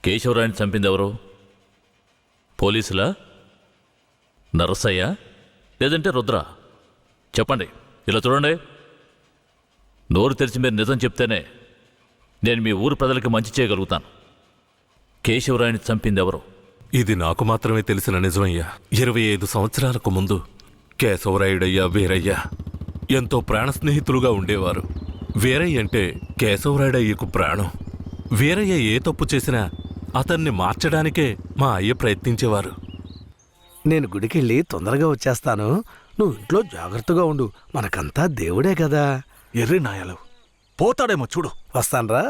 కేశవరాయని చంపింది ఎవరు? పోలీసులా, నరసయ్య, లేదంటే రుద్ర? చెప్పండి. ఇలా చూడండి, నోరు తెరిచి మీరు నిజం చెప్తేనే నేను మీ ఊరు ప్రజలకి మంచి చేయగలుగుతాను. కేశవరాయని చంపింది ఎవరు? ఇది నాకు మాత్రమే తెలిసిన నిజమయ్యా. 25 సంవత్సరాలకు ముందు కేశవరాయుడయ్యా వీరయ్య ఎంతో ప్రాణ స్నేహితులుగా ఉండేవారు. వీరయ్య అంటే కేశవరాయుడయ్యకు ప్రాణం. వీరయ్య ఏ తప్పు చేసినా అతన్ని మార్చడానికే మా అయ్య ప్రయత్నించేవారు. నేను గుడికెళ్ళి తొందరగా వచ్చేస్తాను. నువ్వు ఇంట్లో జాగ్రత్తగా ఉండు. మనకంతా దేవుడే కదా. ఎర్రి నాయాలు పోతాడేమో చూడు. వస్తాన్రా.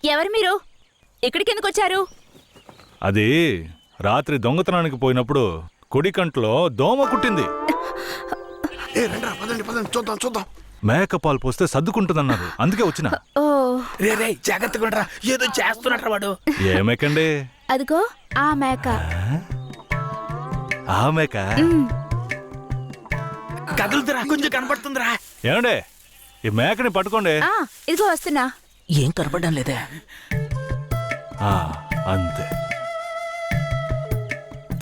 ఎవరు మీరు? ఇక్కడికి ఎందుకు వచ్చారు? అది రాత్రి దొంగతనానికి పోయినప్పుడు కుడి కంట్లో దోమ కుట్టింది. చూద్దాం. మేకపాలు పోస్తే సర్దుకుంటుందన్నారు, అందుకే వచ్చిన. ఓ, రే జాగ్రత్తగా ఏదో చేస్తున్నట్రా వాడు. ఏ మేకండి? అదిగో ఆ మేక. ఆ మేక కదులుతురా, కొంచెం కనపడుతుందిరా. ఏమండే, ఈ మేకని పట్టుకోండి. ఇదిగో వస్తున్నా. ఏం కనపడడం లేదే. అంతే.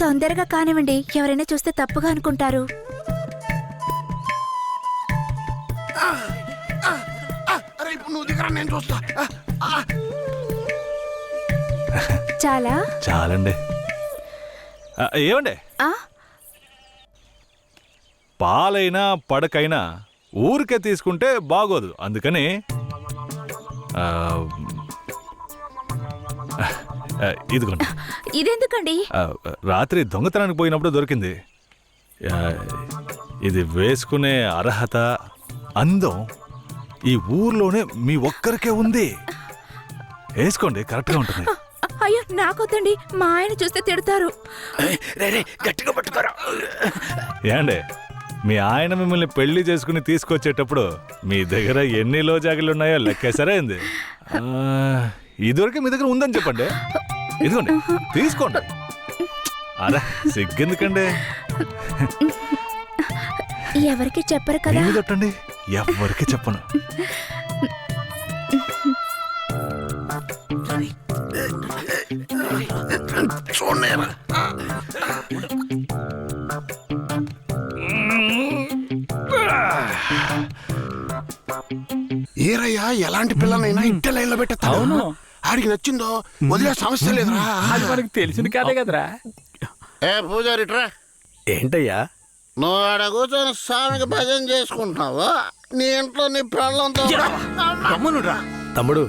తొందరగా కానివ్వండి, ఎవరైనా చూస్తే తప్పుగా అనుకుంటారు. నేను చూస్తా. చాలా చాలండి. ఏమండే, పాలైనా పడకైనా ఊరికే తీసుకుంటే బాగోదు. అందుకని ఇదిగోండి. ఇదెందుకండి? రాత్రి దొంగతనానికి పోయినప్పుడు దొరికింది. ఇది వేసుకునే అర్హత, అందం ఈ ఊర్లోనే మీ ఒక్కరికే ఉంది. వేసుకోండి, కరెక్ట్గా ఉంటుంది. అయ్యో నాకొద్దండి, మా ఆయన చూస్తే తిడతారు. గట్టిగా పట్టుకోరా. ఏండే, మీ ఆయన మిమ్మల్ని పెళ్లి చేసుకుని తీసుకొచ్చేటప్పుడు మీ దగ్గర ఎన్ని లోజాగిలు ఉన్నాయో లెక్కేసరైంది. ఇదివరకు మీ దగ్గర ఉందని చెప్పండి. ఇదిగోండి, తీసుకోండి. అలా సిగ్గెందుకండి? ఎవరికి చెప్పరు కదా. తొట్టండి, ఎవరికి చెప్పను. ఏరయ్యా, ఎలాంటి పిల్లనైనా ఇంటి లైన్లో పెట్టేస్తాను. అవును, ఆడికి నచ్చిందో వదిలే సమస్య లేదురా. అది మనకి తెలిసింది కాదే కదరా. ఏ పూజారిట్రా, ఏంటయ్యా? నువ్వు ఆడ కూర్చొని స్వామికి భజన చేసుకుంటున్నావు, నీ ఇంట్లో నీ పిల్లలతో. తమ్ముడు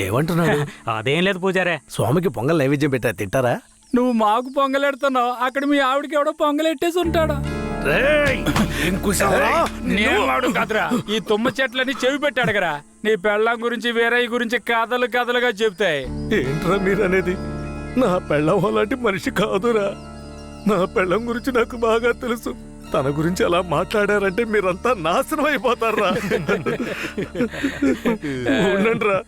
ఏమంటున్నాడు? అదేం లేదు పూజారే. స్వామికి పొంగల్ నైవేద్యం పెట్టా, తింటారా? నువ్వు మాకు పొంగలెడుతున్నావు, అక్కడ మీ ఆవిడకి ఎవడో పొంగలెట్టేసి ఉంటాడు. నేను వాడు కదరా, ఈ తుమ్మ చెట్లని చెవి పెట్టి అడగరా. నీ పెళ్ళం గురించి వీరయ్య గురించి కథలు కథలుగా చెప్తాయి. ఏంట్రా మీరనేది? నా పెళ్ళం అలాంటి మనిషి కాదురా. నా పెళ్ళం గురించి నాకు బాగా తెలుసు. తన గురించి అలా మాట్లాడారంటే మీరంతా నాశనం అయిపోతారా. ఉండండిరా,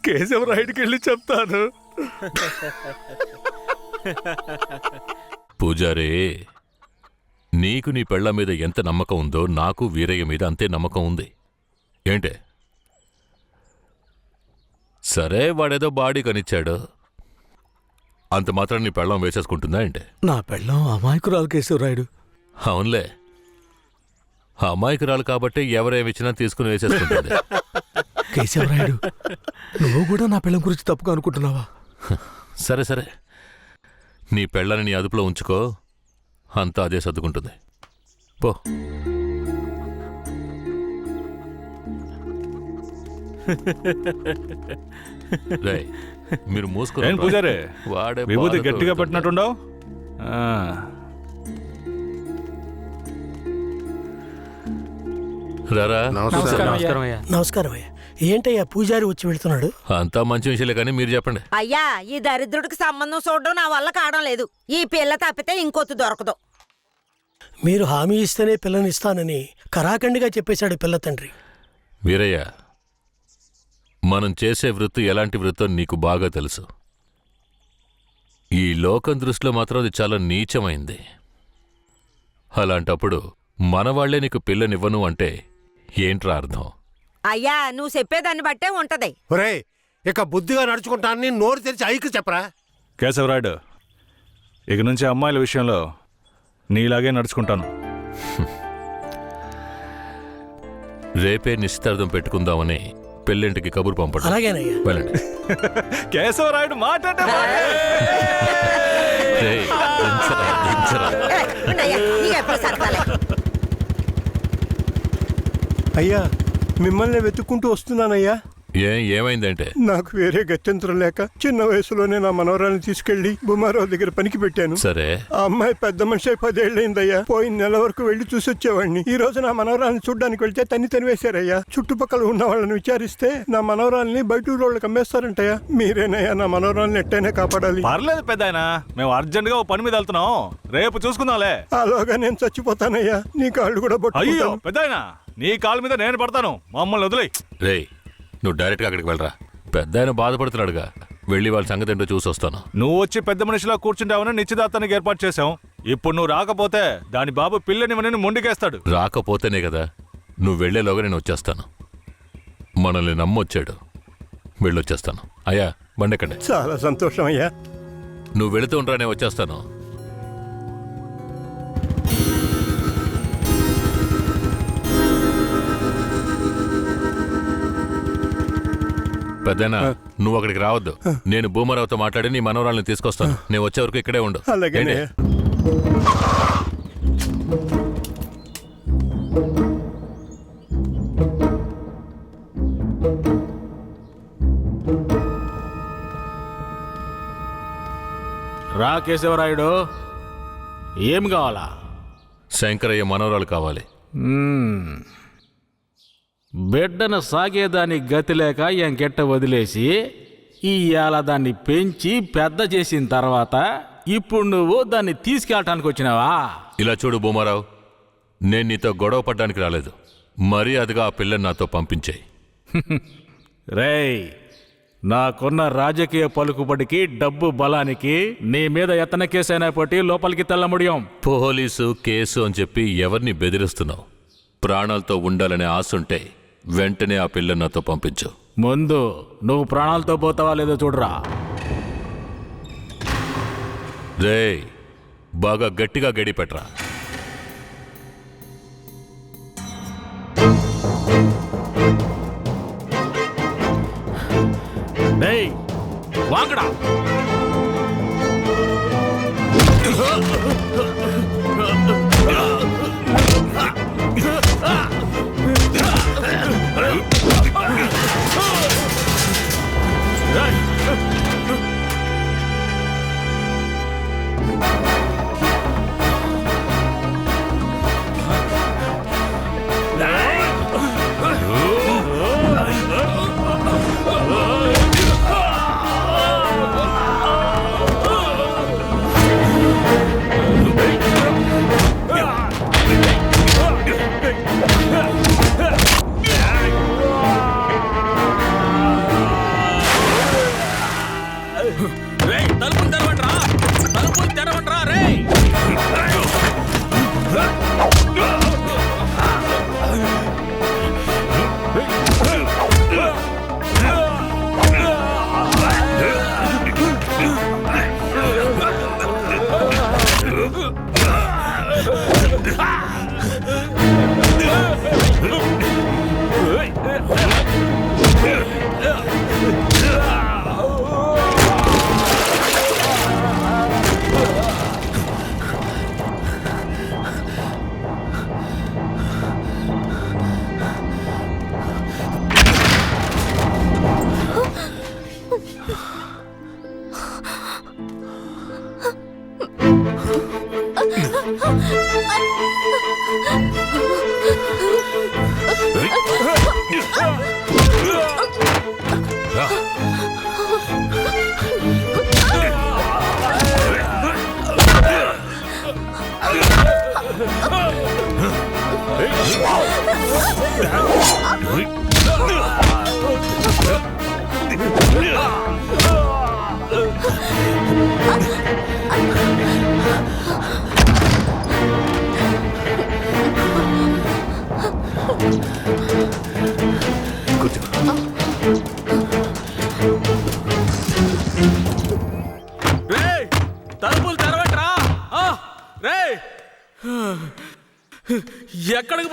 కేశవరాయుడికి వెళ్ళి చెప్తాను. పూజారే, నీకు నీ పెళ్ళ మీద ఎంత నమ్మకం ఉందో నాకు వీరయ్య మీద అంతే నమ్మకం ఉంది. ఏంటే? సరే, వాడేదో బాడీ కనిచ్చాడు, అంత మాత్రం నీ పెళ్ళం వేసేసుకుంటుందా ఏంటే? నా పెళ్ళం అమాయకురాలు కేశవరాయుడు. అవునులే, అమాయకురాలు కాబట్టి ఎవరేమిచ్చినా తీసుకుని వేసేసుకుంటుంది. కేశవరాయుడు, నువ్వు కూడా నా పెళ్ళం గురించి తప్పుగా అనుకుంటున్నావా? సరే సరే, నీ పెళ్ళని నీ అదుపులో ఉంచుకో, అంతా అదే సర్దుకుంటుంది. పో. రేయ్, మీరు మూసుకో. పూజారే, వాడే విభూతి గట్టిగా పెట్టినట్టుండవు. రారా. నమస్కారం అయ్యా. ఏంటయ్యా పూజారి వచ్చి వెళ్తున్నాడు? అంతా మంచి విషయాలే, కానీ మీరు చెప్పండి. అయ్యా, ఈ దరిద్రుడికి సంబంధం చూడడం నా వల్ల కావడం లేదు. ఈ పిల్ల తప్పితే ఇంకొత్తు దొరకదు. మీరు హామీ ఇస్తేనే పిల్లనిస్తానని కరాఖండిగా చెప్పేశాడు పిల్ల తండ్రి. వీరయ్య, మనం చేసే వృత్తి ఎలాంటి వృత్తో నీకు బాగా తెలుసు. ఈ లోకం దృష్టిలో మాత్రం అది చాలా నీచమైంది. అలాంటప్పుడు మనవాళ్లే నీకు పిల్లనివ్వను అంటే ఏంట్రా అర్థం? అయ్యా నువ్వు చెప్పేదాన్ని బట్టే ఉంటది. ఒరే ఇక బుద్ధిగా నడుచుకుంటానని నోరు తెరిచి ఐకి చెప్పరా. కేశవరాయుడు, ఇక నుంచి అమ్మాయిల విషయంలో నీలాగే నడుచుకుంటాను. రేపే నిశ్చితార్థం పెట్టుకుందామని పెళ్ళింటికి కబురు పంపండి. అలాగేనయ్యా. వెళ్ళండి. కేశవరాయుడు మాట్లాడే రేయ్, దించరా, దించరా. ఉండయ్యా, నీకెప్పుడు సరదాలే. అయ్యా మిమ్మల్ని వెతుక్కుంటూ వస్తున్నానయ్యా. ఏమైందంటే? నాకు వేరే గత్యంతరం లేక చిన్న వయసులోనే నా మనవరాన్ని తీసుకెళ్లి బుమారావు దగ్గర పనికి పెట్టాను. సరే, ఆ అమ్మాయి పెద్ద మనిషి 10 ఏళ్ళైందయ్యా. పోయిన నెల వరకు వెళ్లి చూసి వచ్చేవాడిని. ఈ రోజు నా మనవరాన్ని చూడ్డానికి వెళ్తే తనివేశారయ్యా. చుట్టుపక్కల ఉన్న వాళ్ళని విచారిస్తే నా మనవరాల్ని బయట ఊరోళ్ళకి అమ్మేస్తారంటయ్యా. మీరేనయ్యా నా మనవరాల్ని ఎట్టయినా కాపాడాలి. పర్లేదు పెద్దాయన, మేము అర్జెంట్ గా ఓ పని మీద వెళ్తున్నాం, రేపు చూసుకుందాంలే. అలాగా నేను చచ్చిపోతానయ్యా. నీ కాళ్ళు కూడా అయ్యో పట్టుకుంటాను. పెద్దాయన, నీ కాలు మీద నేను పడతాను, మమ్మల్ని వదిలేయ్. రేయ్ నువ్వు డైరెక్ట్గా అక్కడికి వెళ్ళరా. పెద్ద ఆయన బాధపడుతున్నాడుగా, వెళ్ళి వాళ్ళ సంగతి ఏంటో చూసి వస్తాను. నువ్వు వచ్చి పెద్ద మనిషిలా కూర్చుంటావని నిశ్చితార్థానికి ఏర్పాటు చేశాం. ఇప్పుడు నువ్వు రాకపోతే దాని బాబు పిల్లని మొండికేస్తాడు. రాకపోతేనే కదా. నువ్వు వెళ్లేలోగా నేను వచ్చేస్తాను. మనల్ని నమ్మొచ్చాడు, వెళ్ళొచ్చేస్తాను. అయ్యా బండెక్కండి. చాలా సంతోషం అయ్యా. నువ్వు వెళుతూ ఉంటా, నేను వచ్చేస్తాను. పెద్దనా, నువ్వు అక్కడికి రావద్దు. నేను భూమరావుతో మాట్లాడి నీ మనవరాల్ని తీసుకొస్తాను. నేను వచ్చే వరకు ఇక్కడే ఉండు. అలాగేనే. రా కేశవరాయుడు, ఏం కావాలా? శంకరయ్య మనవరాలు కావాలి. బిడ్డను సాగేదాన్ని గతి లేక ఎంకెట్ట వదిలేసి ఇవాళ దాన్ని పెంచి పెద్ద చేసిన తర్వాత ఇప్పుడు నువ్వు దాన్ని తీసుకెళ్ళటానికి వచ్చినావా? ఇలా చూడు భూమారావు, నేను నీతో గొడవ పడ్డానికి రాలేదు. మర్యాదగా ఆ పిల్లని నాతో పంపించేయి. రేయ్, నాకున్న రాజకీయ పలుకుబడికి డబ్బు బలానికి నీ మీద ఎత్తన కేసైనా పట్టి లోపలికి తెల్లముడియం. పోలీసు కేసు అని చెప్పి ఎవరిని బెదిరిస్తున్నావు? ప్రాణాలతో ఉండాలనే ఆశుంటే వెంటనే ఆ పిల్లని నాతో పంపించు. ముందు నువ్వు ప్రాణాలతో పోతావా లేదో చూడరా. రేయ్, బాగా గట్టిగా గడి పెట్టరా. రేయ్, వాంగడా. ఆ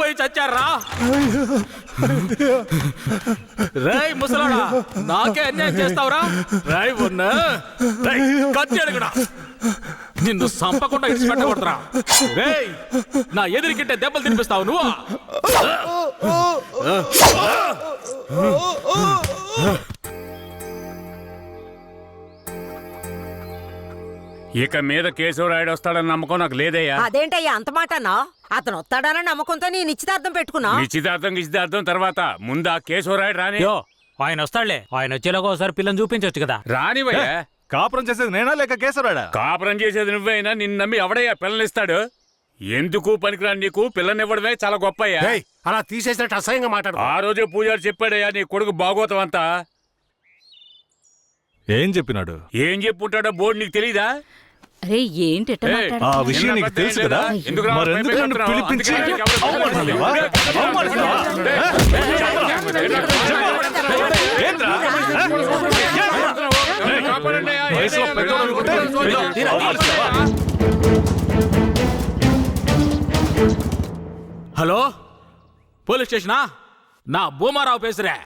పోయి చచ్చారా? రేయ్ ముసలాడా, నాకే అన్యాయం చేస్తావురా? రాయ్ ఉన్నా కత్తి అడుగుడా, నిన్ను సంపకుండా ఇచ్చిపెట్టకూడదురా. రేయ్, నా ఎదురుకింటే దెబ్బలు తినిపిస్తావు నువ్వు. ఇక మీద కేశవరాయుడు వస్తాడని నమ్మకం నాకు లేదయ్యా. అదేంటయ్యా అంత మాటనా? అతను వస్తాడన్న నమ్మకంతో నీ నిశ్చితార్థం పెట్టుకున్నా. నిశ్చితార్థం తర్వాత ముందు ఆ కేశవరాయుడు రాని. ఆయన వస్తాడులే, ఆయన వచ్చేలాగా ఒకసారి పిల్లని చూపించవచ్చు కదా. రానివయ్యా. కాపురం చేసేది నేనా లేక కేశవరాడా? కాపురం చేసేది నువ్వైనా నిన్ను నమ్మి ఎవడయ్యా పిల్లనిస్తాడు? ఎందుకు పనికిరాని నీకు పిల్లనివ్వడమే చాలా గొప్పయ్యా. అలా తీసేసినట్టు అసహ్యంగా మాట్లాడు. ఆ రోజే పూజారి చెప్పాడయ్యా నీ కొడుకు భాగవతం అంతా. ఏం చెప్పినాడు? ఏం చెప్పుంటాడో బోర్డు నీకు తెలీదా? అరే ఏంటి ఆ విషయం నీకు తెలుసు కదా, మరెందుకు నన్ను పిలిపించి అవమానిస్తున్నావా? ఏంద్రా? వయసులో పెద్దోడు అనుకుంటే అవమానిస్తావా? Hello, police స్టేషనా? నా భూమారావు పేసురే.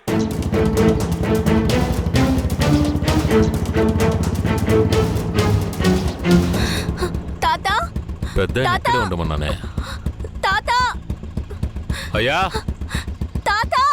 తాతా, పెద్ద ఇక్కడే ఉండమన్నానే. తాతా, అయ్యా, తాతా.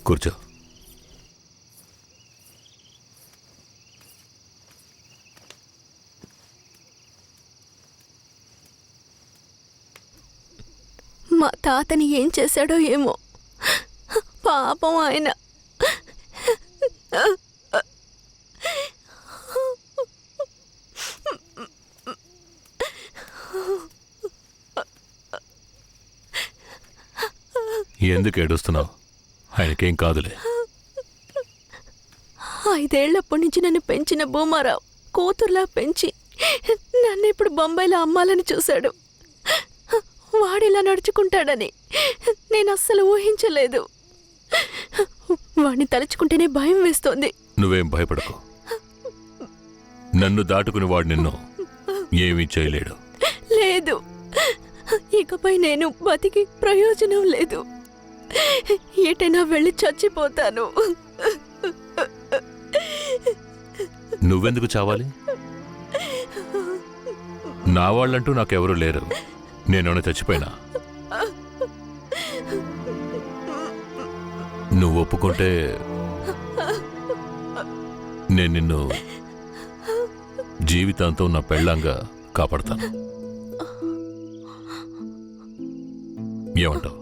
కూర్చో. మా తాతని ఏం చేశాడో ఏమో, పాపం ఆయన. ఎందుకు ఏడుస్తున్నావు? ఆయనకేం కాదులే. 5 ఏళ్లప్పటి నుంచి నన్ను పెంచిన భూమారావు కూతుర్లా పెంచి నన్ను ఇప్పుడు బొంబాయిలో అమ్మాలని చూశాడు. వాడిలా నడుచుకుంటాడని నేను అస్సలు ఊహించలేదు. వాడిని తలుచుకుంటేనే భయం వేస్తోంది. నువ్వేం భయపడకు. నన్ను దాటుకుని వాడు నిన్ను ఏమీ చేయలేడు. లేదు, ఇకపై నేను బతికి ప్రయోజనం లేదు. ఏటైనా వెళ్ళి చచ్చిపోతాను. నువ్వెందుకు చావాలి? నా వాళ్ళంటూ నాకెవరూ లేరు. నేనేమైనా చచ్చిపోయినా? నువ్వు ఒప్పుకుంటే నేను నిన్ను జీవితాంతం నా పెళ్ళంగా కాపాడతాను. ఏమంటావు?